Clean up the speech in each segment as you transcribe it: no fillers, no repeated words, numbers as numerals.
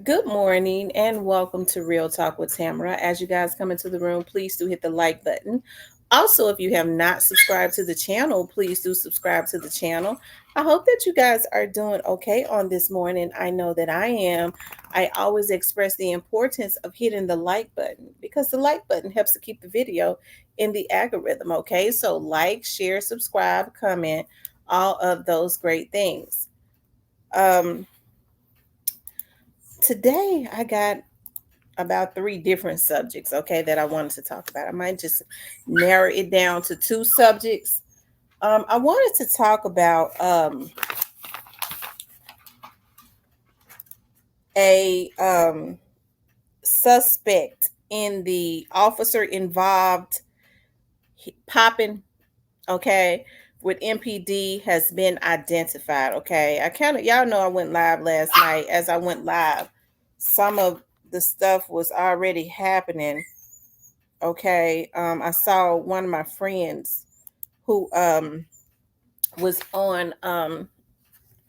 Good morning and welcome to Real Talk with Tamara. As you guys come into the room, please do hit the like button. Also, if you have not subscribed to the channel, please do subscribe to the channel. I hope that you guys are doing okay on this morning. I know that I am. I always express the importance of hitting the like button because the like button helps to keep the video in the algorithm, okay? So, like, share, subscribe, comment, all of those great things. Um, Today, I got about three different subjects, okay, that I wanted to talk about. I might just narrow it down to two subjects. I wanted to talk about a suspect in the officer involved popping, okay, with MPD has been identified, okay. Y'all know I went live last night. As I went live, some of the stuff was already happening. Okay, I saw one of my friends who was on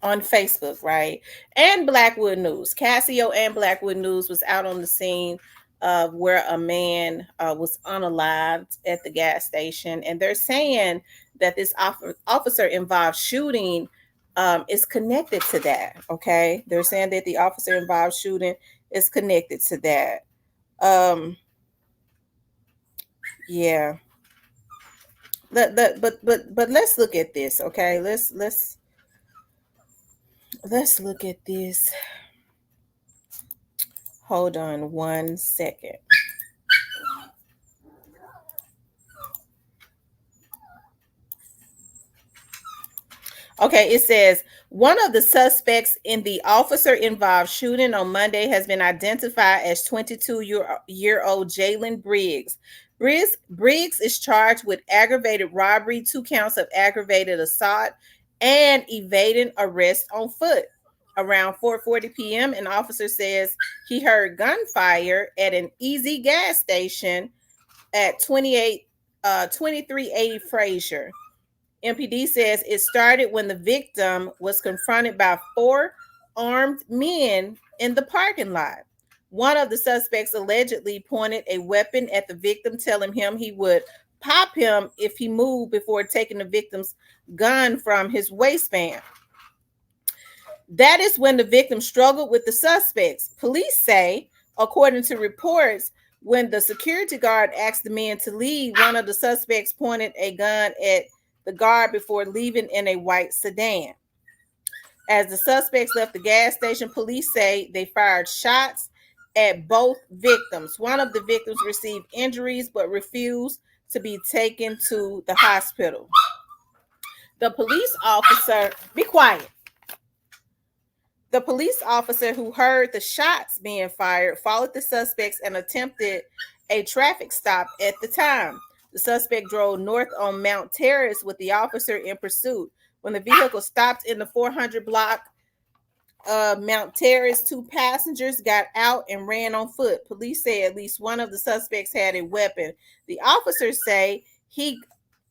Facebook, right? And Blackwood News. Casio and Blackwood News was out on the scene of where a man was unalived at the gas station, and they're saying that this officer involved shooting is connected to that. Okay, they're saying that the officer involved shooting is connected to that. Um, yeah. But let's look at this, okay? Let's look at this. Hold on 1 second. Okay, it says one of the suspects in the officer involved shooting on Monday has been identified as 22-year-old Jalen Briggs. Briggs is charged with aggravated robbery, 2 counts of aggravated assault, and evading arrest on foot. Around 4:40 p.m., an officer says he heard gunfire at an Easy gas station at 2380 Frazier. MPD says it started when the victim was confronted by 4 armed men in the parking lot. One of the suspects allegedly pointed a weapon at the victim, telling him he would pop him if he moved before taking the victim's gun from his waistband. That is when the victim struggled with the suspects. Police say, according to reports, when the security guard asked the men to leave, one of the suspects pointed a gun at the guard before leaving in a white sedan. As the suspects left the gas station, police say they fired shots at both victims. One of the victims received injuries but refused to be taken to the hospital. The police officer, be quiet. The police officer who heard the shots being fired followed the suspects and attempted a traffic stop at the time. The suspect drove north on Mount Terrace with the officer in pursuit. When the vehicle stopped in the 400 block of Mount Terrace, 2 passengers got out and ran on foot. Police say at least one of the suspects had a weapon. The officers say he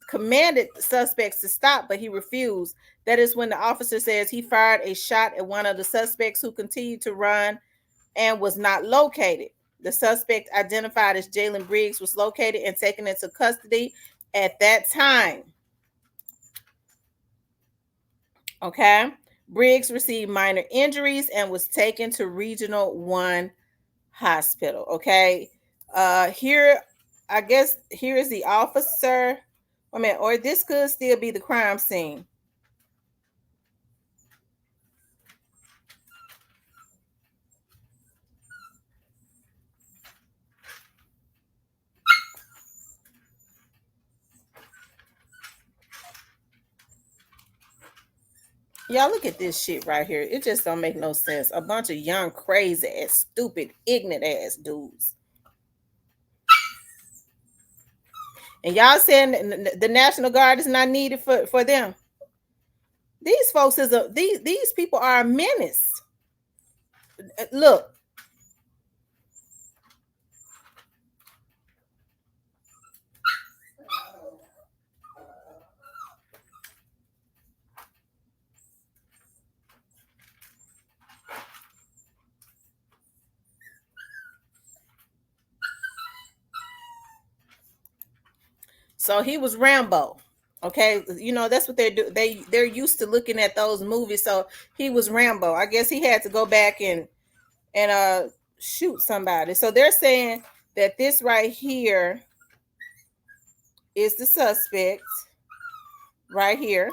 commanded the suspects to stop, but he refused. That is when the officer says he fired a shot at one of the suspects who continued to run and was not located. The suspect, identified as Jalen Briggs, was located and taken into custody at that time. Okay. Briggs received minor injuries and was taken to Regional 1 Hospital. Okay. Here, I guess here is the officer. I mean, or this could still be the crime scene. Y'all look at this shit right here. It just don't make no sense. A bunch of young, crazy ass, stupid, ignorant ass dudes. And y'all saying the National Guard is not needed for them. These folks these people are a menace. Look. So he was Rambo. Okay, you know that's what they do. They're used to looking at those movies. So he was Rambo. I guess he had to go back and shoot somebody. So they're saying that this right here is the suspect right here.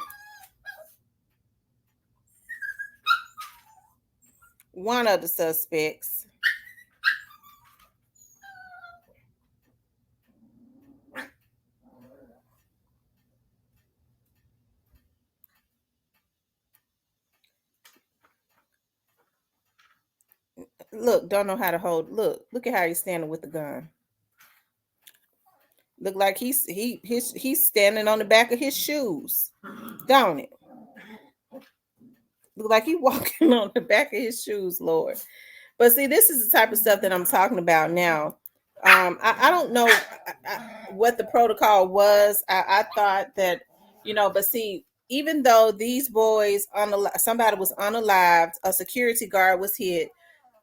One of the suspects. Look, don't know how to hold. Look at how he's standing with the gun. Look like he's standing on the back of his shoes, don't it? Look like he walking on the back of his shoes, Lord. But see, this is the type of stuff that I'm talking about now. I don't know what the protocol was. I thought that, but see, even though these boys, somebody was unalived, a security guard was hit,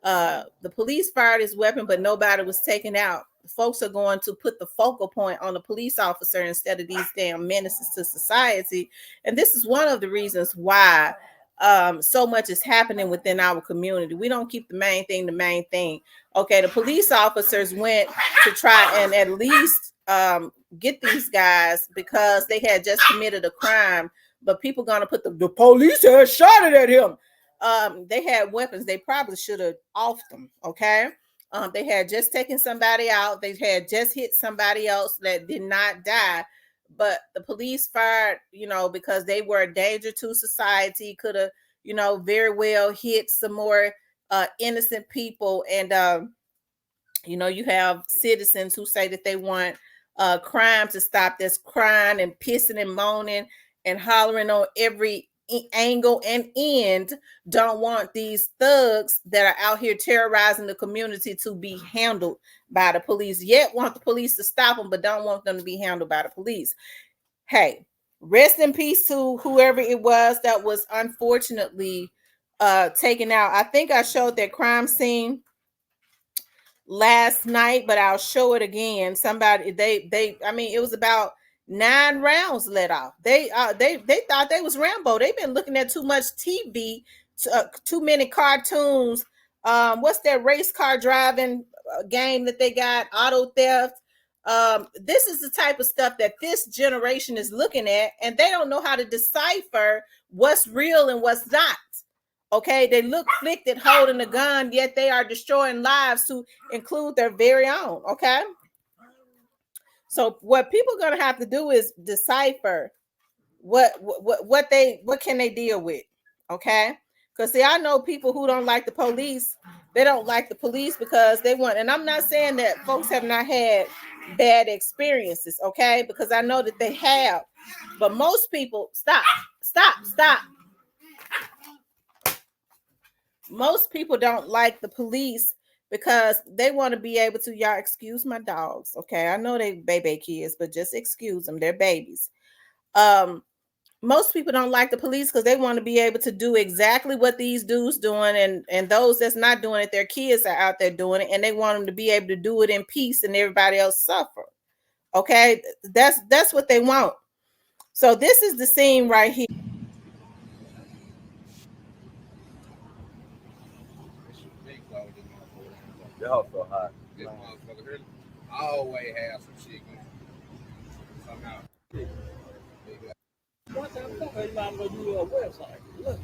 the police fired his weapon, but nobody was taken out. Folks are going to put the focal point on the police officer instead of these damn menaces to society. And this is one of the reasons why so much is happening within our community. We don't keep the main thing the main thing. Okay, the police officers went to try and at least get these guys because they had just committed a crime, but people gonna put the police had shot it at him. They had weapons. They probably should have offed them. Okay. They had just taken somebody out. They had just hit somebody else that did not die, but the police fired, because they were a danger to society. Could have, very well hit some more innocent people. And you have citizens who say that they want crime to stop. That's crying and pissing and moaning and hollering on every angle and end. Don't want these thugs that are out here terrorizing the community to be handled by the police. Yet want the police to stop them, but don't want them to be handled by the police. Hey, rest in peace to whoever it was that was unfortunately taken out. I think I showed that crime scene last night, but I'll show it again. Somebody I mean, it was about 9 rounds let off. They thought they was Rambo. They've been looking at too much TV, too many cartoons. What's that race car driving game that they got? Auto theft. This is the type of stuff that this generation is looking at, and they don't know how to decipher what's real and what's not. Okay, they look flicked at holding a gun, yet they are destroying lives to include their very own. Okay, so what people are gonna have to do is decipher what can they deal with. Okay, because see, I know people who don't like the police. They don't like the police because they want, and I'm not saying that folks have not had bad experiences. Okay, because I know that they have, but most people stop. Most people don't like the police because they want to be able to, y'all excuse my dogs. Okay, I know they baby kids, but just excuse them, they're babies. Most people don't like the police because they want to be able to do exactly what these dudes doing, and those that's not doing it, their kids are out there doing it, and they want them to be able to do it in peace and everybody else suffer. Okay, that's what they want. So this is the scene right here. Y'all so hot. This motherfucker here always have some shit going. Somehow. What the fuck are you not gonna do a website? Look.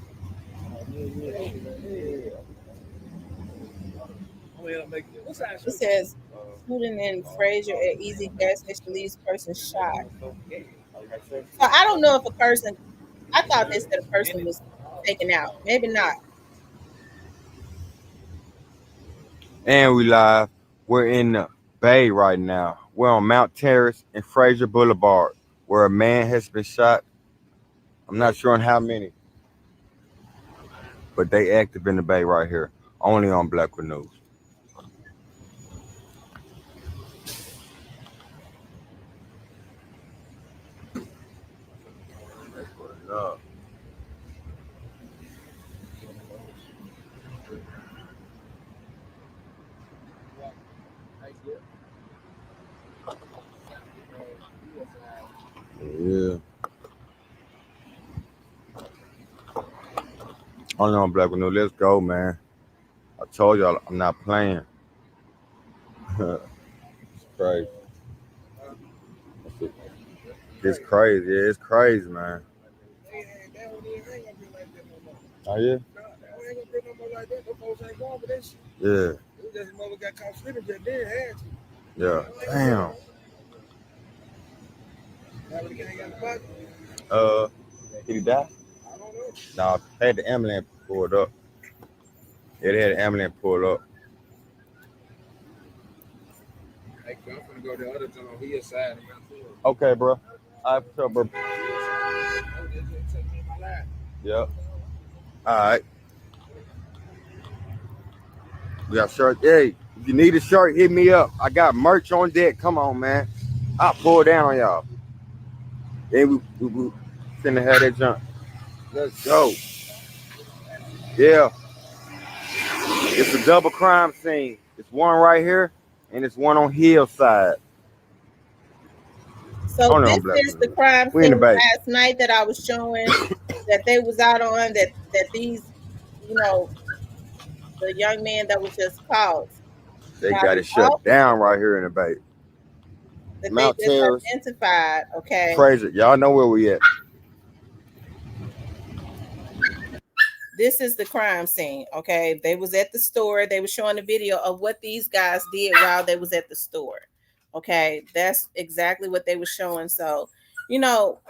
What's that? It says shooting in Frazier at Easy Gas Station leaves person shot. So I don't know if a person. I thought they said a person was taken out. Maybe not. And we live. We're in the Bay right now. We're on Mount Terrace and Fraser Boulevard, where a man has been shot. I'm not sure on how many, but they active in the Bay right here, only on Blackwood News. Yeah. Hold on, Black Canoe. Let's go, man. I told y'all I'm not playing. It's crazy. Huh? It's Crazy. crazy. Yeah, it's crazy, man. That one ain't gonna be like that no more. Oh yeah. No, that one ain't gonna be no more like that. Those folks ain't going for that shit. Yeah. It was just mother got caught slipping just then had to. Yeah. That one ain't gonna be no Damn. more. That one gang got the pocket. Uh, did he die? I don't know. No, they had the ambulance pulled up. Yeah, they had the ambulance pulled up. Hey, I'm finna go to the other joint on his side of my tour. Okay, bro. All right, what's up, bro? His side. Oh, they just took me in my line. Yep. All right. We got shirt. Hey, if you need a shirt, hit me up. I got merch on deck. Come on, man. I'll pull down on y'all. Then we finna have that jump. Let's go. Yeah, it's a double crime scene. It's one right here, and it's one on Hillside. So Oh no, this I'm black. is the crime We in scene the bay. last night that I was showing that they was out on that these, you know, the young man that was just caught They by got the it shut officer down right here in the bay. that they Mount just Terrace, identified. Okay. Fraser. Y'all know where we at. This is the crime scene. Okay. They was at the store. They were showing a video of what these guys did while they was at the store. Okay. That's exactly what they were showing. So,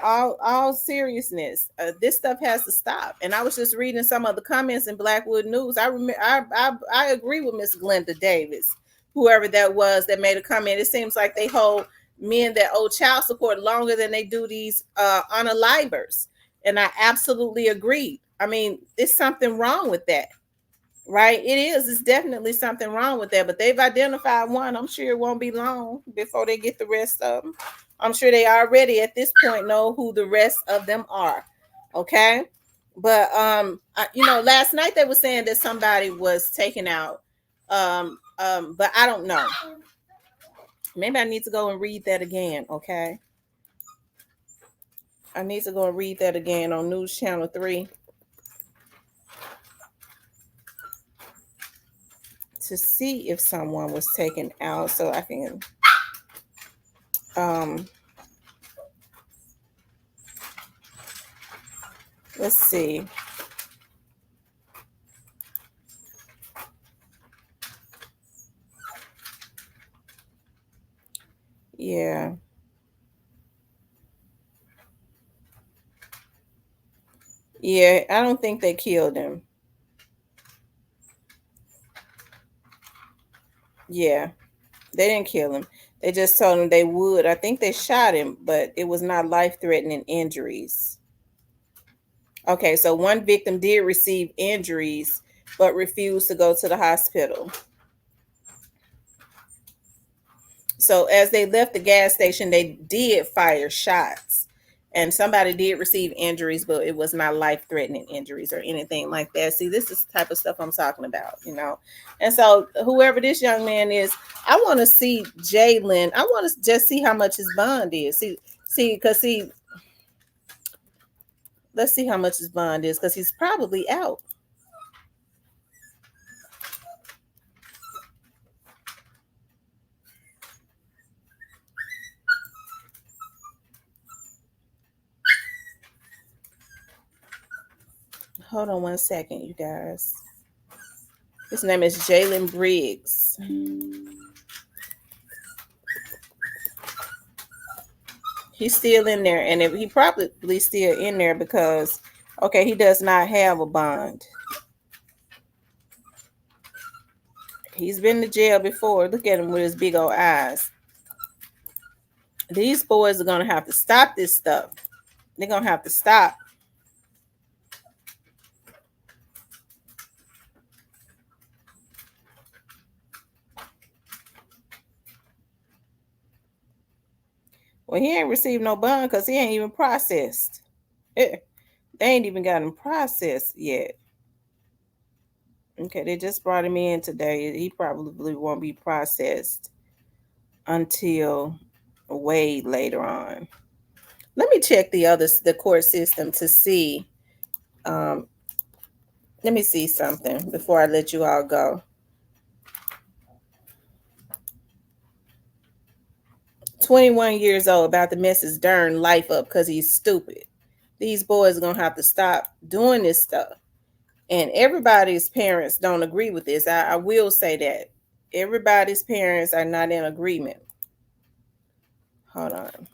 all seriousness, this stuff has to stop. And I was just reading some of the comments in Blackwood News. I remember, I agree with Miss Glenda Davis, whoever that was that made a comment. It seems like they hold men that owe child support longer than they do these unalivers, and I absolutely agree. I mean, it's something wrong with that, right? It is. It's definitely something wrong with that. But they've identified one. I'm sure it won't be long before they get the rest of them. I'm sure they already at this point know who the rest of them are. Okay. But last night they were saying that somebody was taken out. But I don't know. Maybe I need to go and read that again. Okay. I need to go and read that again on News Channel 3 to see if someone was taken out so I can um let's see. Yeah. Yeah, I don't think they killed him. Yeah. They didn't kill him. They just told him they would. I think they shot him, but it was not life-threatening injuries. Okay, so one victim did receive injuries but refused to go to the hospital. So as they left the gas station, they did fire shots. And somebody did receive injuries, but it was not life-threatening injuries or anything like that. See, this is the type of stuff I'm talking about. And so whoever this young man is, I want to see Jalen. I want to just see how much his bond is. Let's see how much his bond is, because he's probably out. Hold on one second, you guys. His name is Jalen Briggs. He's still in there, and he probably still in there because, okay, he does not have a bond. He's been to jail before. Look at him with his big old eyes. These boys are gonna have to stop this stuff. They're gonna have to stop. Well, he ain't received no bond because he ain't even processed. They ain't even got him processed yet. Okay, they just brought him in today. He probably won't be processed until way later on. Let me check the court system to see. Um, let me see something before I let you all go. 21 years old about to mess his darn life up because he's stupid. These boys are gonna have to stop doing this stuff. And everybody's parents don't agree with this. I will say that. Everybody's parents are not in agreement. Hold on.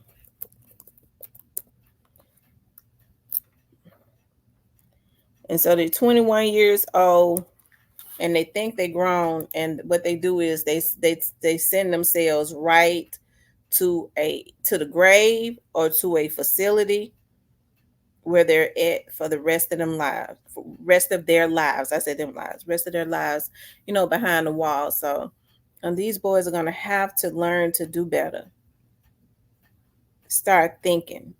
And so they're 21 years old and they think they're grown. And what they do is they send themselves right to the grave or to a facility where they're at for the rest of them lives, rest of their lives. I said them lives, rest of their lives, behind the wall. So, and these boys are gonna have to learn to do better. Start thinking,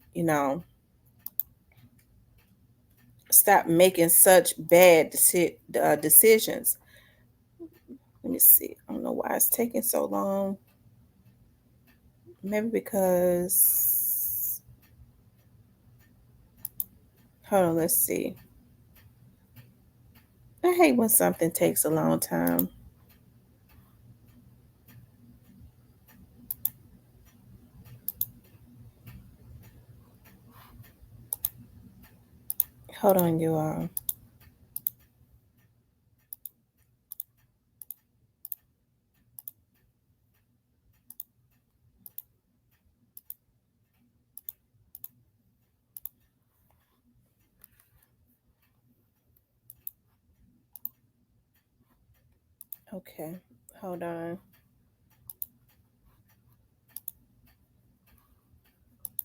stop making such bad decisions. Let me see. I don't know why it's taking so long. Maybe because, hold on, let's see. I hate when something takes a long time. Hold on, you all. Okay, hold on.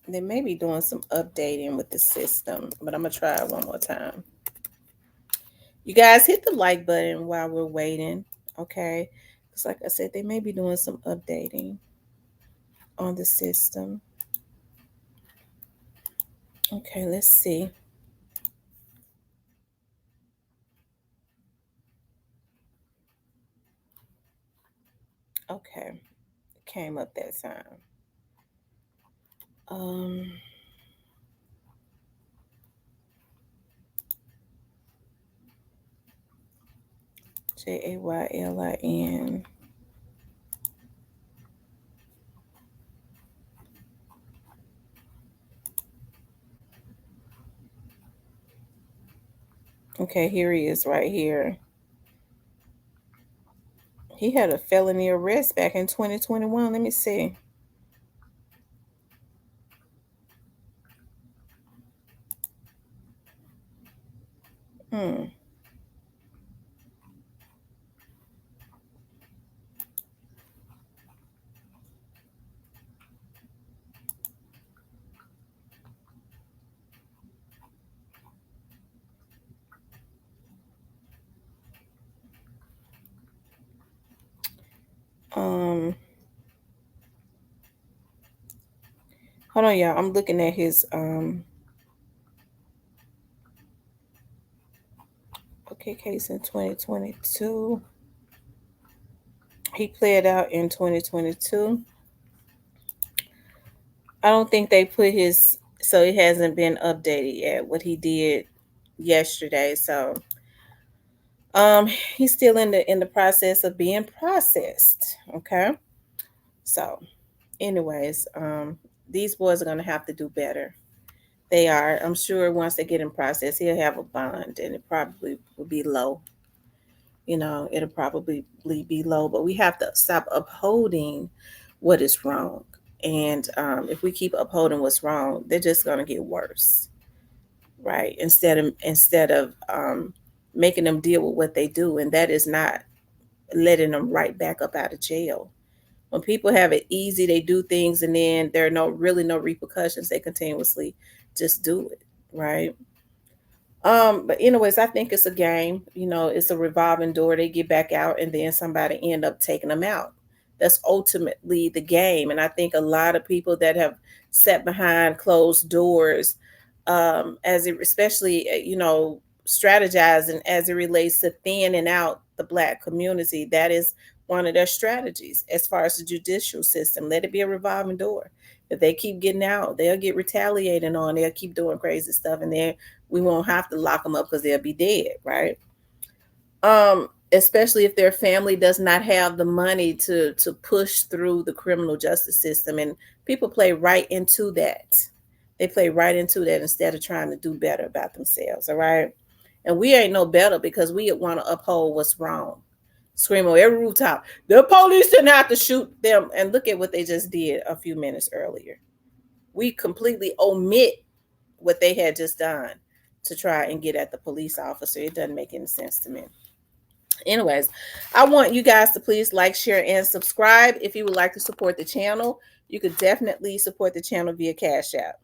They may be doing some updating with the system, but I'm gonna try it one more time. You guys hit the like button while we're waiting, okay? Because, like I said, they may be doing some updating on the system. Okay, let's see. Okay, came up that time. Um, Jaylin. Okay, here he is right here. He had a felony arrest back in 2021. Let me see. Hmm. Um. Hold on, y'all. I'm looking at his okay case in 2022. He pled out in 2022. I don't think they put his, so it hasn't been updated yet what he did yesterday. So he's still in the process of being processed. Okay. So anyways, these boys are gonna have to do better. They are. I'm sure once they get in process, he'll have a bond and it probably will be low. It'll probably be low, but we have to stop upholding what is wrong. And if we keep upholding what's wrong, they're just going to get worse, right? Instead of making them deal with what they do, and that is not letting them right back up out of jail. When people have it easy, they do things, and then there are no repercussions. They continuously just do it, right? But anyways, I think it's a game. It's a revolving door. They get back out, and then somebody end up taking them out. That's ultimately the game. And I think a lot of people that have sat behind closed doors, as it especially strategizing as it relates to thinning out the Black community. That is one of their strategies as far as the judicial system. Let it be a revolving door. If they keep getting out, they'll get retaliated on. They'll keep doing crazy stuff, and then we won't have to lock them up because they'll be dead, right? Especially if their family does not have the money to push through the criminal justice system, and people play right into that. They play right into that instead of trying to do better about themselves. All right, and we ain't no better because we want to uphold what's wrong. Scream on every rooftop, the police didn't have to shoot them, and look at what they just did a few minutes earlier. We completely omit what they had just done to try and get at the police officer. It doesn't make any sense to me. Anyways, I want you guys to please like, share, and subscribe. If you would like to support the channel, you could definitely support the channel via Cash App.